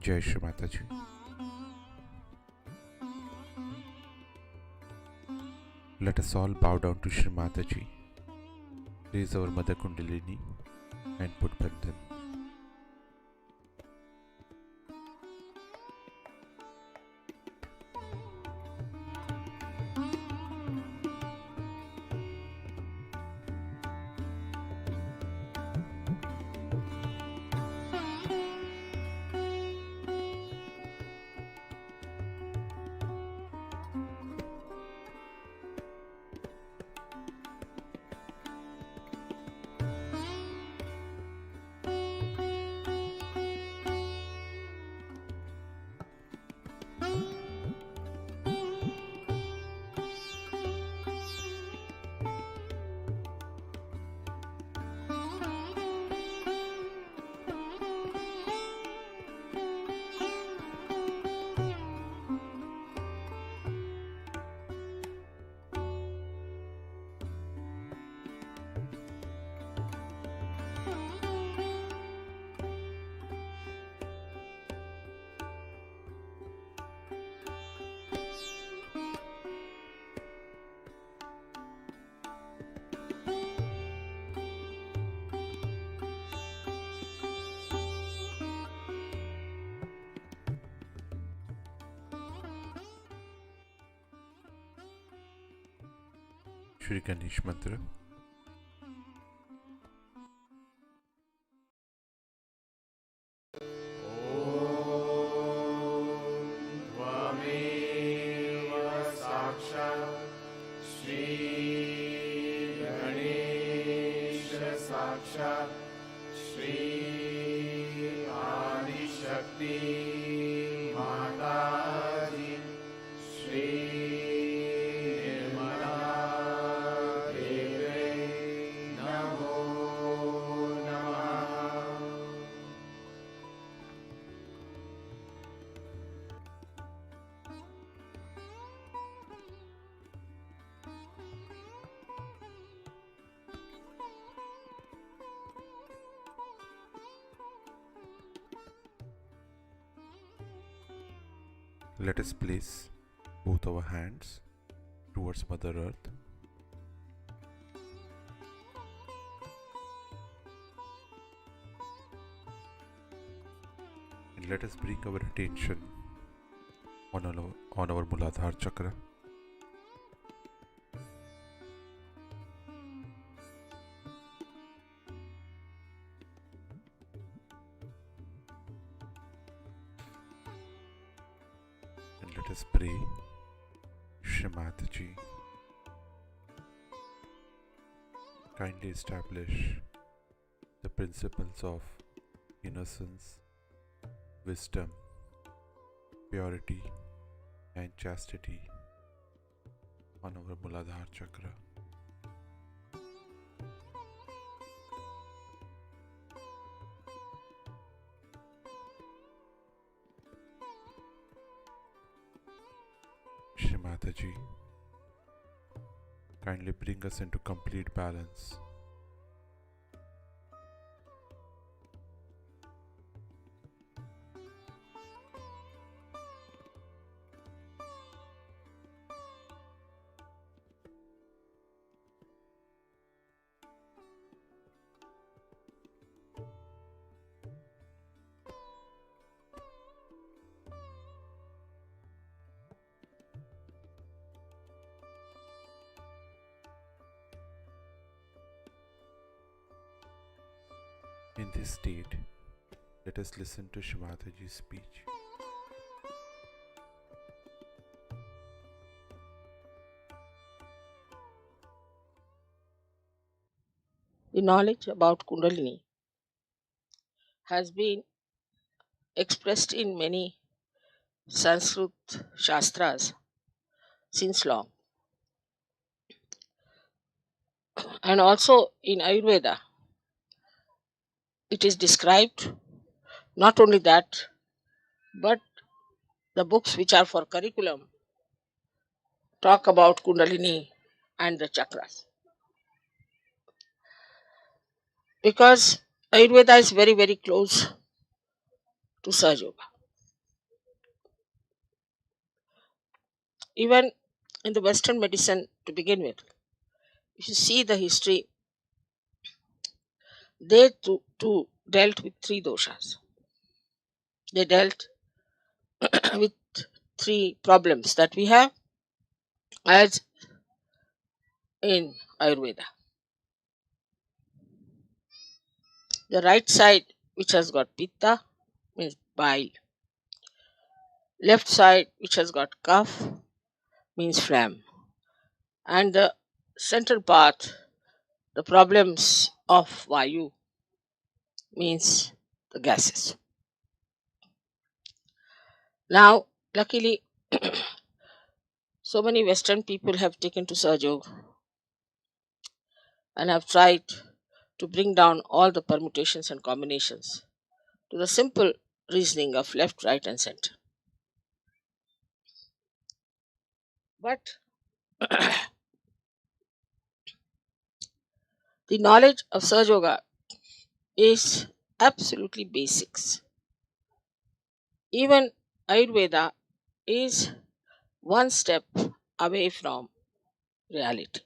Jai Shri Mataji. Let us all bow down to Shri Mataji, raise our Mother Kundalini and put Bandhan. Shri Ganesh Mantra. Let us place both our hands towards Mother Earth. And let us bring our attention on our Muladhara Chakra. Let us pray, Shri Mataji, kindly establish the principles of innocence, wisdom, purity and chastity on our Muladhara Chakra. Shri Mataji, kindly bring us into complete balance. In this state, let us listen to Shri Mataji's speech. The knowledge about Kundalini has been expressed in many Sanskrit Shastras since long, and also in Ayurveda. It is described. Not only that, but the books which are for curriculum talk about Kundalini and the chakras. Because Ayurveda is very, very close to Sahaja Yoga. Even in the Western medicine to begin with, if you see the history, they too dealt with three doshas. They dealt with three problems that we have as in Ayurveda. The right side, which has got pitta, means bile. Left side, which has got kapha, means phlegm. And the central part, the problems of vayu, means the gases. Now, luckily, so many Western people have taken to Sahaja Yoga and have tried to bring down all the permutations and combinations to the simple reasoning of left, right, and center. But the knowledge of Sahaja Yoga is absolutely basics. Even Ayurveda is one step away from reality,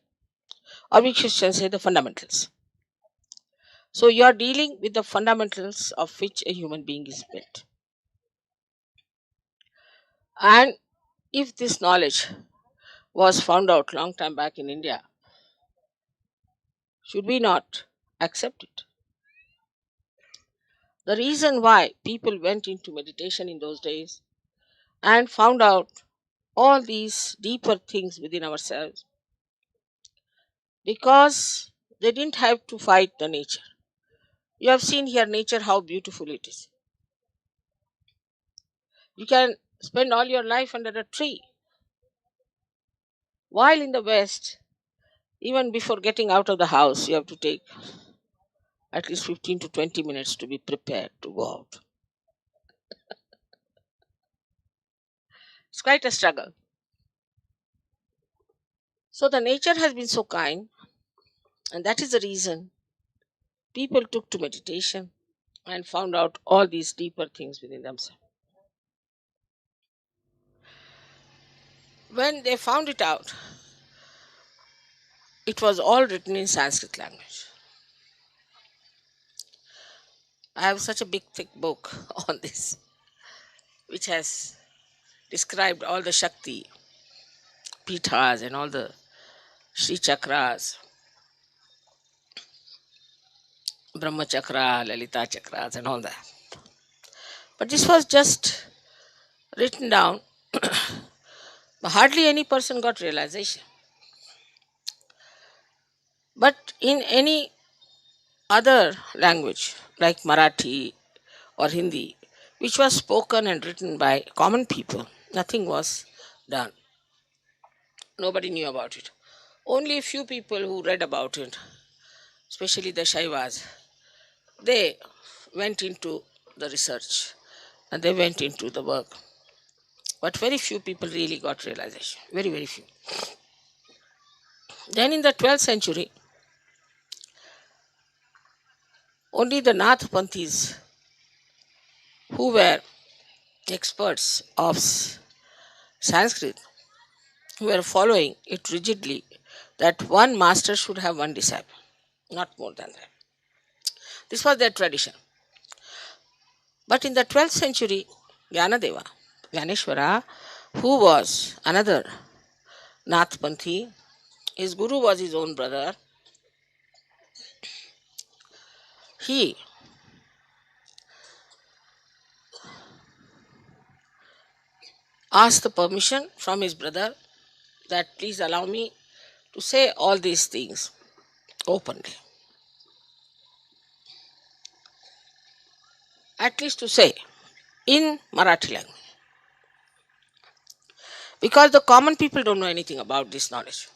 or we should say the fundamentals. So you are dealing with the fundamentals of which a human being is built. And if this knowledge was found out long time back in India, should we not accept it? The reason why people went into meditation in those days and found out all these deeper things within ourselves, because they didn't have to fight the nature. You have seen here nature, how beautiful it is. You can spend all your life under a tree. While in the West, even before getting out of the house, you have to take at least 15 to 20 minutes to be prepared to go out. It's quite a struggle. So the nature has been so kind, and that is the reason people took to meditation and found out all these deeper things within themselves. When they found it out, it was all written in Sanskrit language. I have such a big thick book on this, which has described all the Shakti Pithas and all the Sri Chakras, Brahma Chakra, Lalita Chakras, and all that. But this was just written down, but hardly any person got realization. But in any other language, like Marathi or Hindi, which was spoken and written by common people, nothing was done. Nobody knew about it. Only a few people who read about it, especially the Shaivas, they went into the research and they went into the work. But very few people really got realization. Very, very few. Then in the 12th century, only the Nath Panthis, who were experts of Sanskrit, who were following it rigidly, that one master should have one disciple, not more than that. This was their tradition. But in the 12th century, Gyanadeva, Gyaneshwara, who was another Nath Panthi, his guru was his own brother. He asked the permission from his brother that please allow me to say all these things openly. at least to say, in Marathi language. Because the common people don't know anything about this knowledge.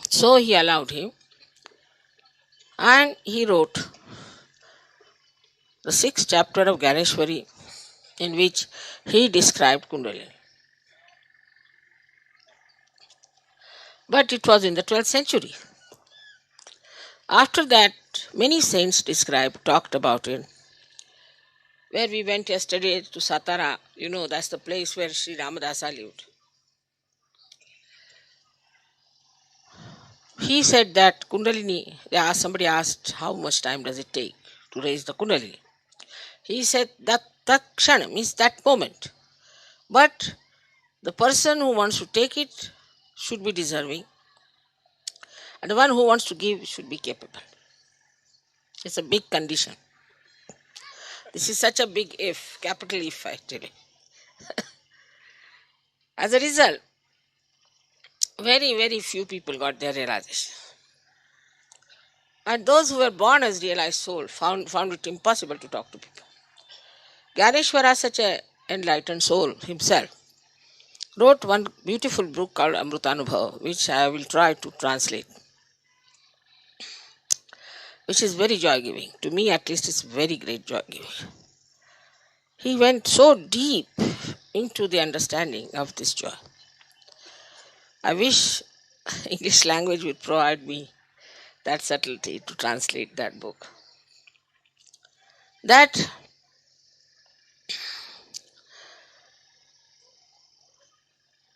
So he allowed him, and he wrote the sixth chapter of Ganeshwari, in which he described Kundalini. But it was in the 12th century. After that, many saints talked about it. Where we went yesterday to Satara, that's the place where Sri Ramadasa lived. He said that Kundalini, somebody asked how much time does it take to raise the Kundalini. He said that kshana means that moment. But the person who wants to take it should be deserving, and the one who wants to give should be capable. It's a big condition. This is such a big if, capital if actually. As a result, very, very few people got their realization. And those who were born as realized soul found it impossible to talk to people. Ganeshwara, such an enlightened soul himself, wrote one beautiful book called Amrutanubhava, which I will try to translate, which is very joy-giving. To me, at least, it's very great joy-giving. He went so deep into the understanding of this joy. I wish English language would provide me that subtlety to translate that book. That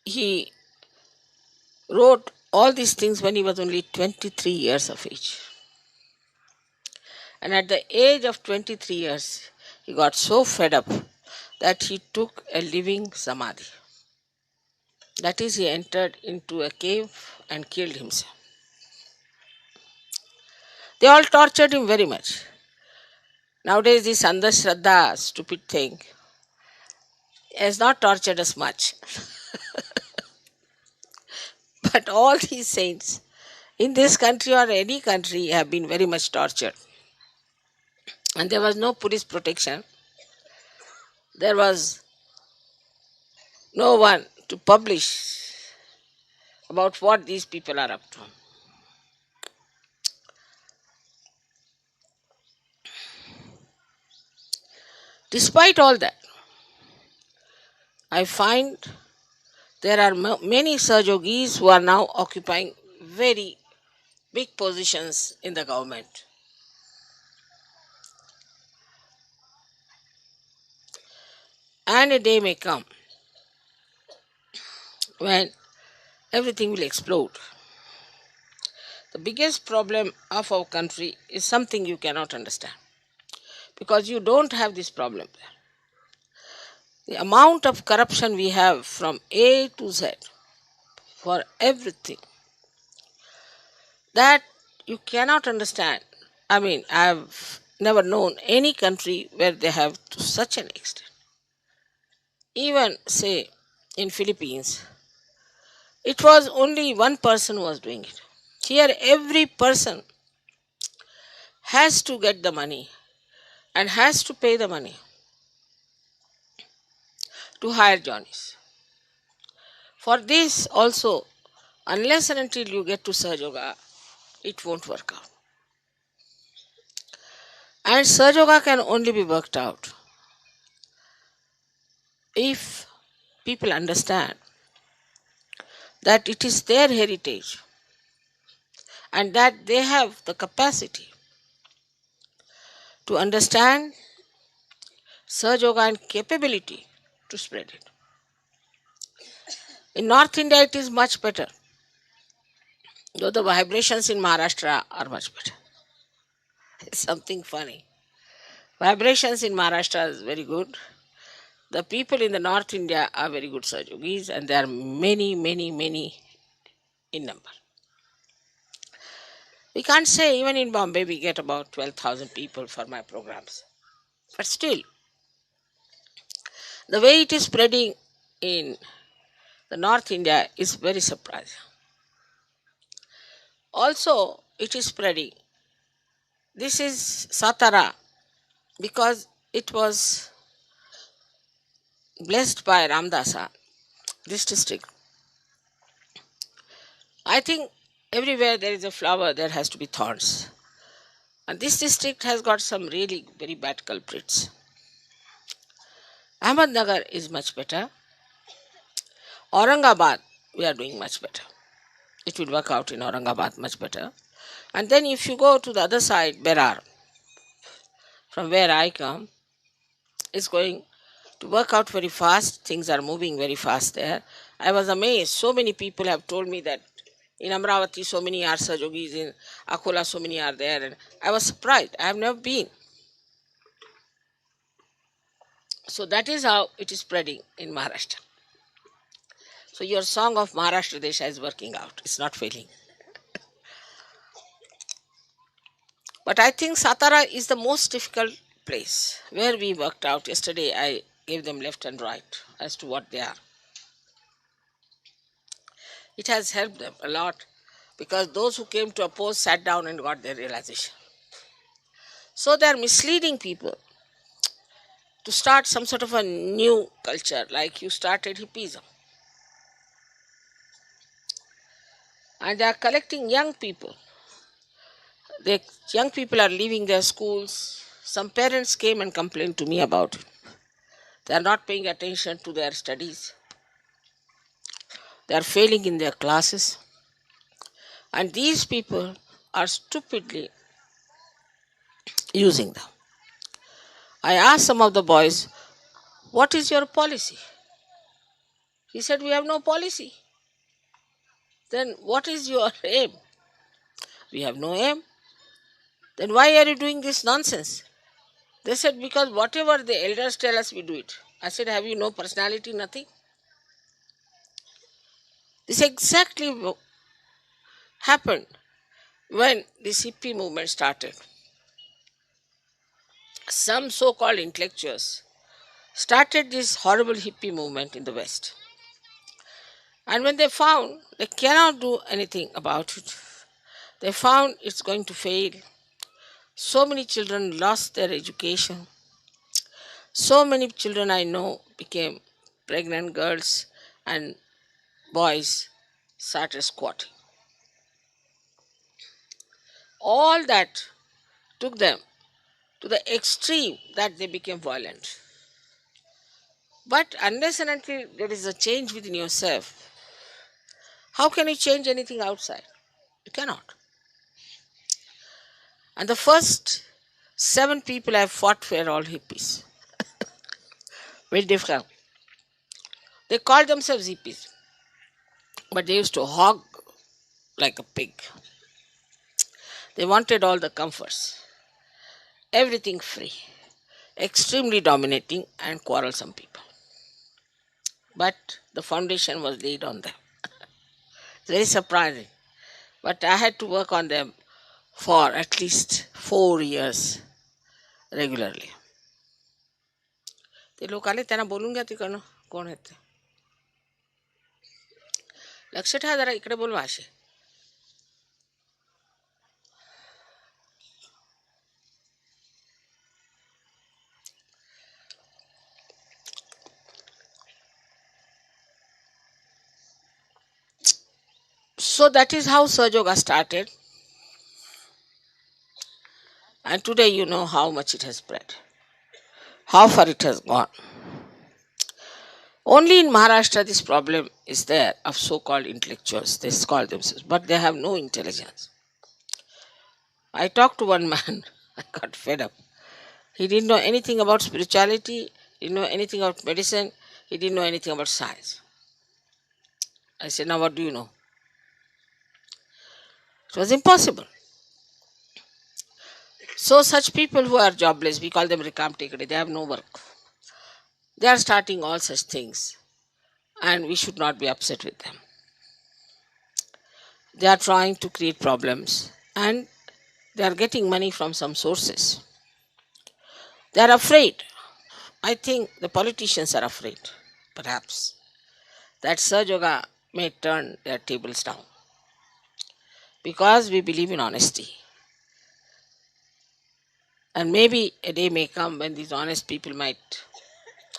he wrote all these things when he was only 23 years of age. And at the age of 23 years, he got so fed up that he took a living samadhi. That is, he entered into a cave and killed himself. They all tortured him very much. Nowadays, this Andhashraddha, stupid thing, has not tortured us much. But all these saints in this country or any country have been very much tortured. And there was no police protection. There was no one to publish about what these people are up to. Despite all that, I find there are many Sahajogis who are now occupying very big positions in the government. And a day may come when everything will explode. The biggest problem of our country is something you cannot understand, because you don't have this problem there. The amount of corruption we have from A to Z for everything, that you cannot understand. I mean, I've never known any country where they have to such an extent. Even, say, in Philippines, it was only one person who was doing it. Here, every person has to get the money and has to pay the money to hire Johnnies. For this also, unless and until you get to Sahaja Yoga, it won't work out. And Sahaja Yoga can only be worked out if people understand that it is their heritage and that they have the capacity to understand Sahaja Yoga and capability to spread it. In North India, it is much better, though the vibrations in Maharashtra are much better. It's something funny. Vibrations in Maharashtra is very good. The people in the North India are very good Sahaja Yogis, and there are many, many, many in number. We can't say, even in Bombay, we get about 12,000 people for my programs. But still, the way it is spreading in the North India is very surprising. Also, it is spreading. This is Satara, because it was blessed by Ramdasa, this district. I think everywhere there is a flower, there has to be thorns. And this district has got some really very bad culprits. Ahmednagar is much better. Aurangabad, we are doing much better. It will work out in Aurangabad much better. And then if you go to the other side, Berar, from where I come, it's going to work out very fast. Things are moving very fast there. I was amazed. So many people have told me that in Amravati so many are Sajogis, in Akola so many are there. And I was surprised. I have never been. So that is how it is spreading in Maharashtra. So your song of Maharashtra Desha is working out. It's not failing. But I think Satara is the most difficult place where we worked out. Yesterday I gave them left and right as to what they are. It has helped them a lot because those who came to oppose sat down and got their realization. So they are misleading people to start some sort of a new culture, like you started hippism. And they are collecting young people. The young people are leaving their schools. Some parents came and complained to me about it. They are not paying attention to their studies. They are failing in their classes. And these people are stupidly using them. I asked some of the boys, what is your policy? He said, we have no policy. Then what is your aim? We have no aim. Then why are you doing this nonsense? They said, because whatever the elders tell us, we do it. I said, have you no personality? Nothing. This exactly happened when this hippie movement started. Some so-called intellectuals started this horrible hippie movement in the West. And when they found they cannot do anything about it, they found it's going to fail. So many children lost their education. So many children I know became pregnant girls and boys started squatting. All that took them to the extreme that they became violent. But unless and until there is a change within yourself, how can you change anything outside? You cannot. And the first 7 people I fought were all hippies. Very difficult. They called themselves hippies, but they used to hog like a pig. They wanted all the comforts, everything free, extremely dominating and quarrelsome people. But the foundation was laid on them. It's very surprising. But I had to work on them for at least 4 years regularly. ते लोक आले त्यांना बोलून घ्या तिकडनं कोण आहेत ते लक्ष ठेवा जरा इकडे बोलवा असे So that is how Surge Yoga started. And today you know how much it has spread, how far it has gone. Only in Maharashtra this problem is there of so-called intellectuals. They call themselves, but they have no intelligence. I talked to one man, I got fed up. He didn't know anything about spirituality, he didn't know anything about medicine, he didn't know anything about science. I said, now what do you know? It was impossible. So such people who are jobless, we call them Rikam Tekade, they have no work. They are starting all such things and we should not be upset with them. They are trying to create problems and they are getting money from some sources. They are afraid. I think the politicians are afraid, perhaps, that Surge Yoga may turn their tables down. Because we believe in honesty. And maybe a day may come when these honest people might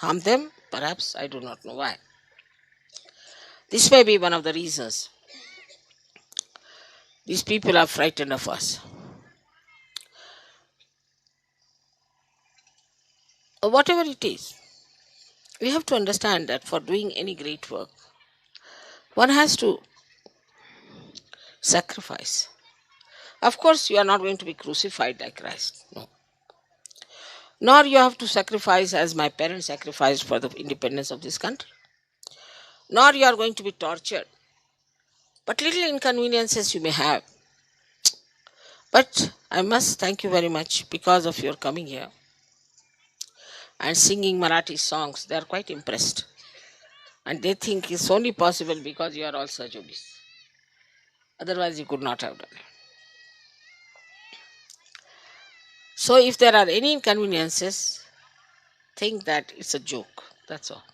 harm them. Perhaps, I do not know why. This may be one of the reasons these people are frightened of us. Or whatever it is, we have to understand that for doing any great work, one has to sacrifice. Of course, you are not going to be crucified like Christ. No. Nor you have to sacrifice as my parents sacrificed for the independence of this country. Nor you are going to be tortured. But little inconveniences you may have. But I must thank you very much because of your coming here and singing Marathi songs. They are quite impressed. And they think it's only possible because you are all Sajobis. Otherwise, you could not have done it. So, if there are any inconveniences, think that it's a joke. That's all.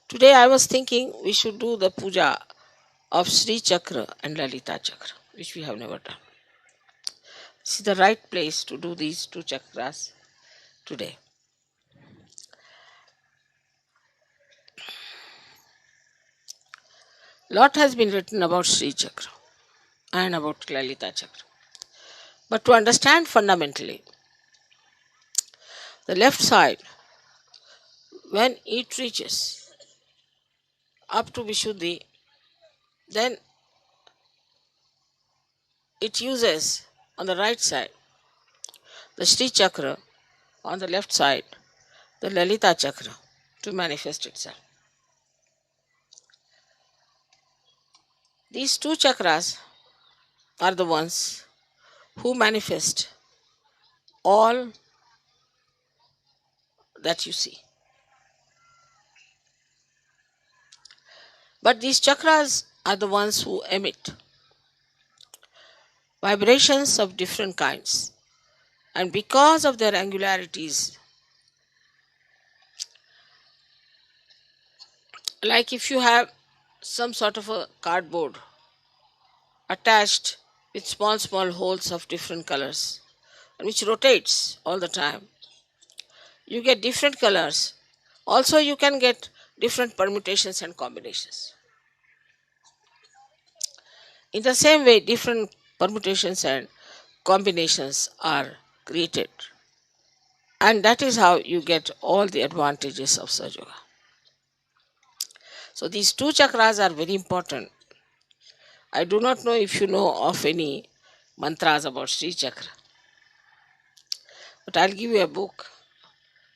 Today, I was thinking we should do the puja of Sri Chakra and Lalita Chakra, which we have never done. This is the right place to do these two chakras today. Lot has been written about Sri Chakra and about Lalita Chakra. But to understand fundamentally, the left side, when it reaches up to Vishuddhi, then it uses on the right side the Sri Chakra, on the left side the Lalita Chakra to manifest itself. These two chakras are the ones who manifest all that you see. But these chakras are the ones who emit vibrations of different kinds. And because of their angularities, like if you have some sort of a cardboard attached with small holes of different colors, and which rotates all the time, you get different colors. Also, you can get different permutations and combinations. In the same way, different permutations and combinations are created. And that is how you get all the advantages of Sahaja Yoga. So these two chakras are very important. I do not know if you know of any mantras about Sri Chakra. But I'll give you a book.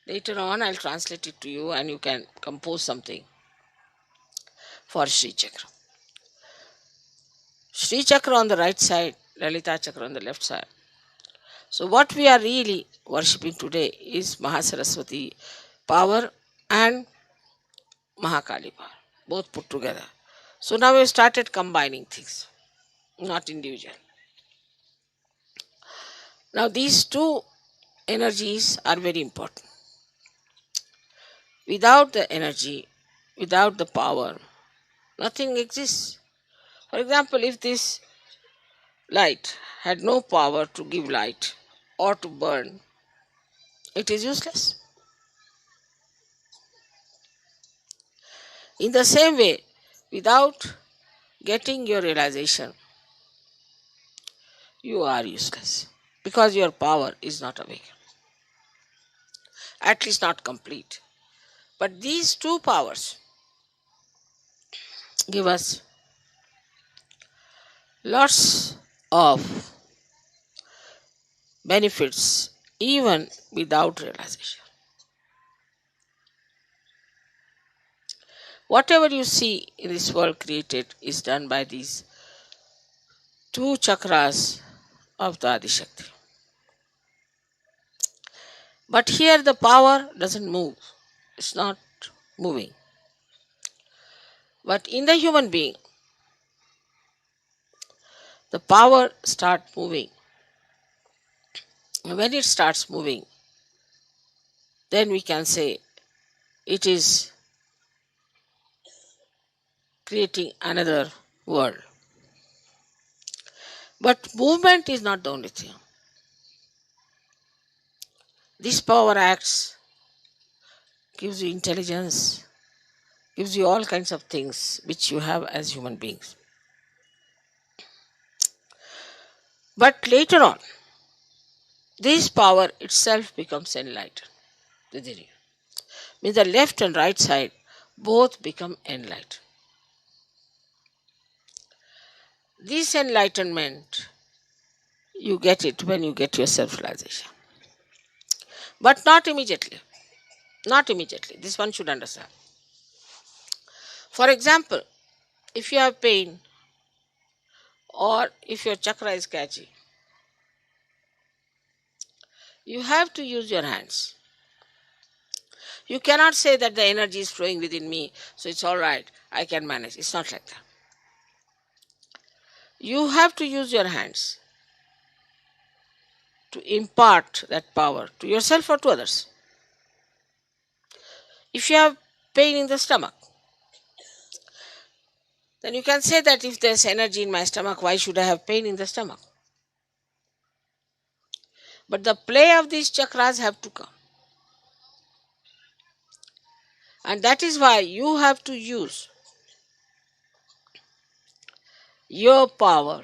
Later on, I'll translate it to you and you can compose something for Sri Chakra. Sri Chakra on the right side, Lalita Chakra on the left side. So what we are really worshipping today is Mahasaraswati power and Mahakali power, both put together. So now we've started combining things, not individual. Now these two energies are very important. Without the energy, without the power, nothing exists. For example, if this light had no power to give light or to burn, it is useless. In the same way, without getting your realization, you are useless because your power is not awake, at least not complete. But these two powers give us lots of benefits even without realization. Whatever you see in this world created is done by these two chakras of the Adi Shakti. But here the power doesn't move, it's not moving. But in the human being, the power starts moving. And when it starts moving, then we can say it is creating another world. But movement is not the only thing. This power acts, gives you intelligence, gives you all kinds of things which you have as human beings. But later on, this power itself becomes enlightened within you. Means the left and right side both become enlightened. This enlightenment, you get it when you get your self-realization. But not immediately. Not immediately. This one should understand. For example, if you have pain or if your chakra is catchy, you have to use your hands. You cannot say that the energy is flowing within me, so it's all right, I can manage. It's not like that. You have to use your hands to impart that power to yourself or to others. If you have pain in the stomach, then you can say that if there's energy in my stomach, why should I have pain in the stomach? But the play of these chakras have to come. And that is why you have to use your power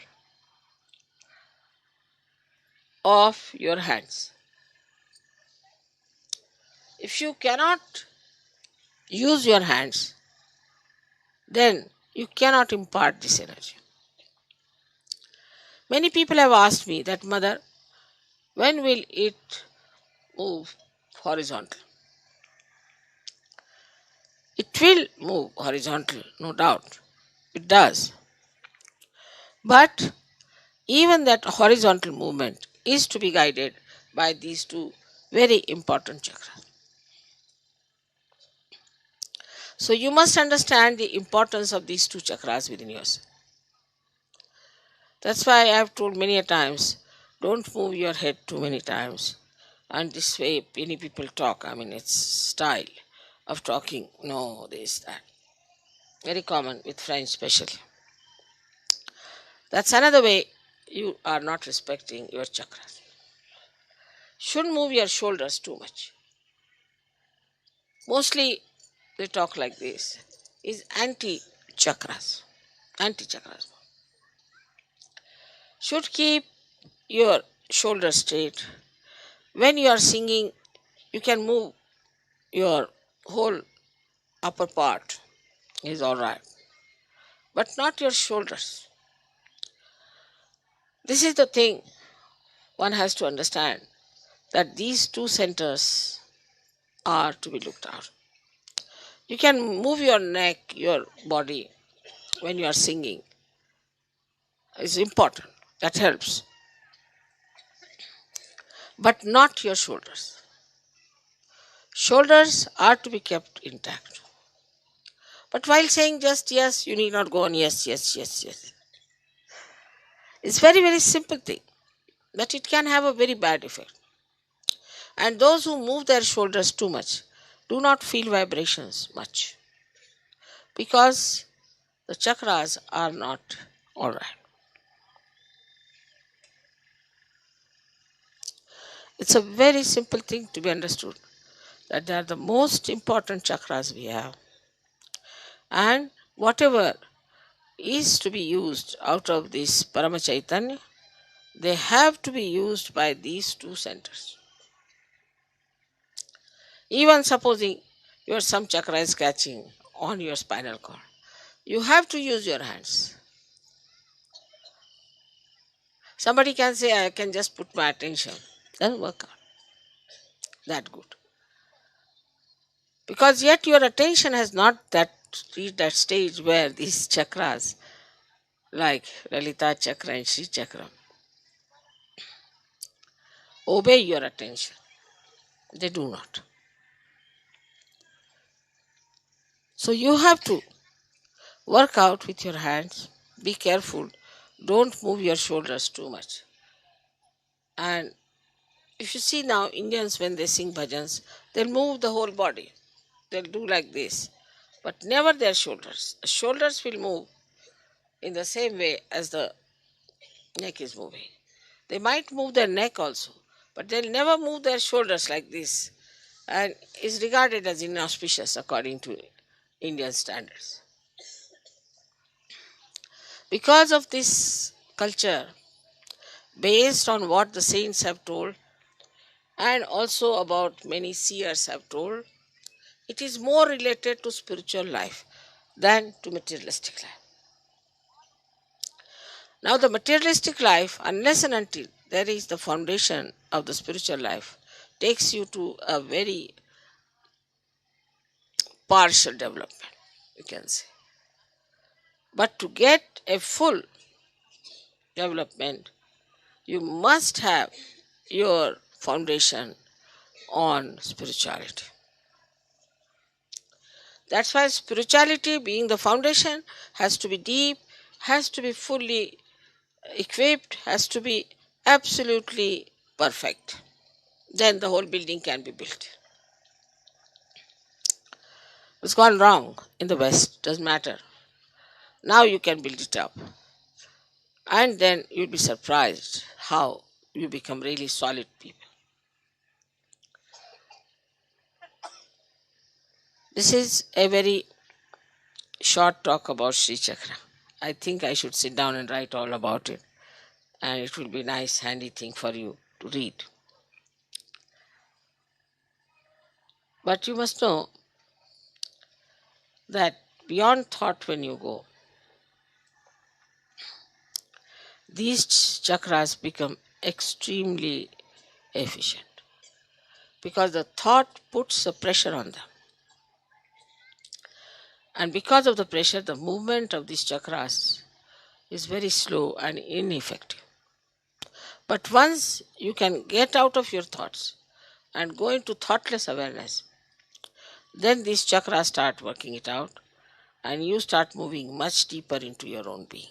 of your hands. If you cannot use your hands, then you cannot impart this energy. Many people have asked me that, Mother, when will it move horizontal? It will move horizontal, no doubt. It does. But even that horizontal movement is to be guided by these two very important chakras. So you must understand the importance of these two chakras within yourself. That's why I have told many a times, don't move your head too many times. And this way many people talk. I mean, it's style of talking. No, this, that. Very common with French especially. That's another way you are not respecting your chakras. Shouldn't move your shoulders too much. Mostly they talk like this. Is anti-chakras. Anti-chakras. Should keep your shoulders straight. When you are singing, you can move your whole upper part is all right, but not your shoulders. This is the thing one has to understand, that these two centers are to be looked at. You can move your neck, your body when you are singing. It's important. That helps. But not your shoulders. Shoulders are to be kept intact. But while saying just yes, you need not go on yes, yes, yes, yes. It's very, very simple thing, but it can have a very bad effect. And those who move their shoulders too much do not feel vibrations much, because the chakras are not all right. It's a very simple thing to be understood, that they are the most important chakras we have. And whatever is to be used out of this Parama Chaitanya, they have to be used by these two centers. Even supposing your some chakra is catching on your spinal cord, you have to use your hands. Somebody can say, I can just put my attention. Doesn't work out that good. Because yet your attention has not reached that stage where these chakras, like Lalita chakra and Sri chakra, obey your attention. They do not. So you have to work out with your hands. Be careful. Don't move your shoulders too much. And if you see now, Indians, when they sing bhajans, they'll move the whole body. They'll do like this, but never their shoulders. The shoulders will move in the same way as the Neck is moving. They might move their neck also, but they'll never move their shoulders like this, and is regarded as inauspicious according to Indian standards. Because of this culture, based on what the saints have told, and also about many seers have told, it is more related to spiritual life than to materialistic life. Now, the materialistic life, unless and until there is the foundation of the spiritual life, takes you to a very partial development, you can say. But to get a full development, you must have your foundation on spirituality. That's why spirituality, being the foundation, has to be deep, has to be fully equipped, has to be absolutely perfect. Then the whole building can be built. It's gone wrong in the West, doesn't matter. Now you can build it up. And then you'll be surprised how you become really solid people. This is a very short talk about Sri Chakra. I think I should sit down and write all about it, and it will be a nice, handy thing for you to read. But you must know that beyond thought, when you go, these chakras become extremely efficient because the thought puts a pressure on them. And because of the pressure, the movement of these chakras is very slow and ineffective. But once you can get out of your thoughts and go into thoughtless awareness, then these chakras start working it out and you start moving much deeper into your own being.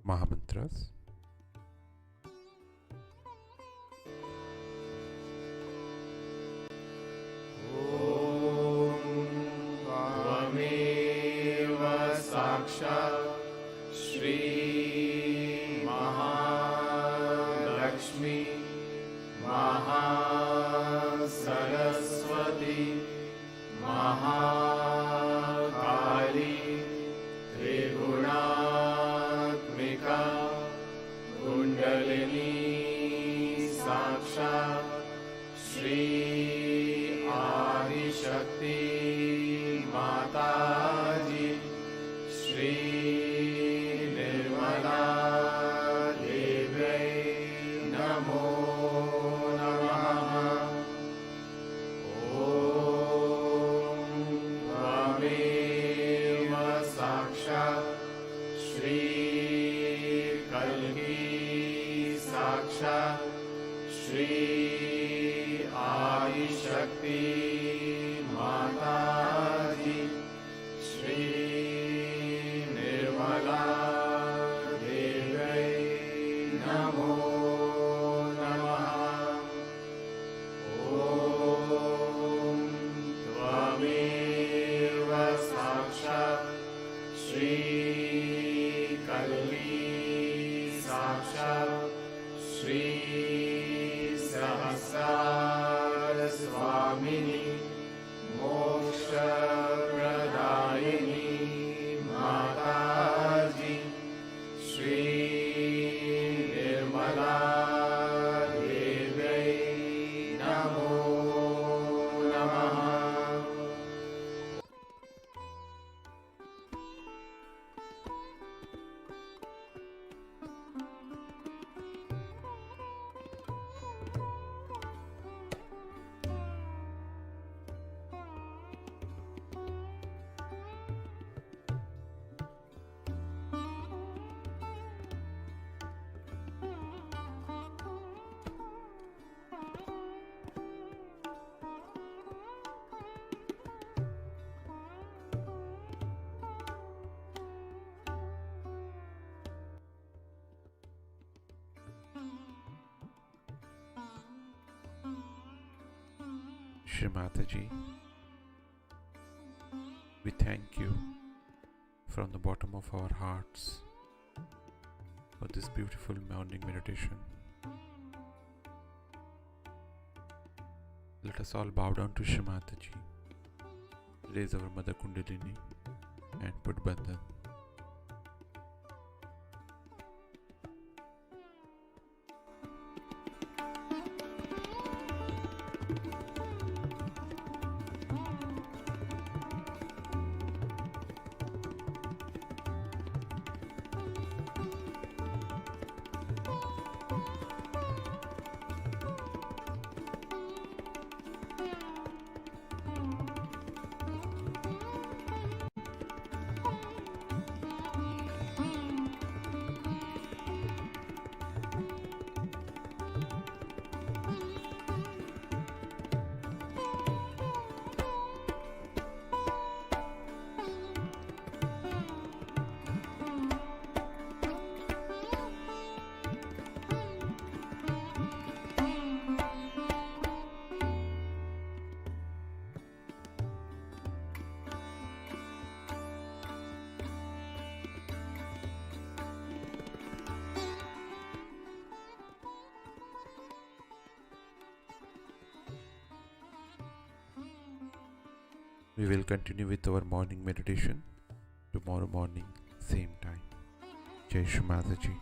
Mahamantras. त्वमेव साक्षात् श्री महालक्ष्मी महासरस्वती महाकाली त्रिगुणात्मिका कुण्डलिनी साक्षात् श्री आदिशक्ति माताजी श्री निर्मला देव्यै नमो नमः। ॐ त्वमेव साक्षात् श्री कल्की साक्षात् श्री आदिशक्ति माताजी श्री निर्मला देव्यै नमो नमः। ॐ त्वमेव साक्षात् श्री कल्की साक्षात् श्री सहस्रार स्वामिनी मोक्षप्रदायिनी माताजी श्री निर्मला देव्यै नमो नमः। Shri Mataji, we thank you from the bottom of our hearts for this beautiful morning meditation. Let us all bow down to Shri Mataji, raise our Mother Kundalini and put Bandhan. We will continue with our morning meditation tomorrow morning, same time. Jai Shri Mataji.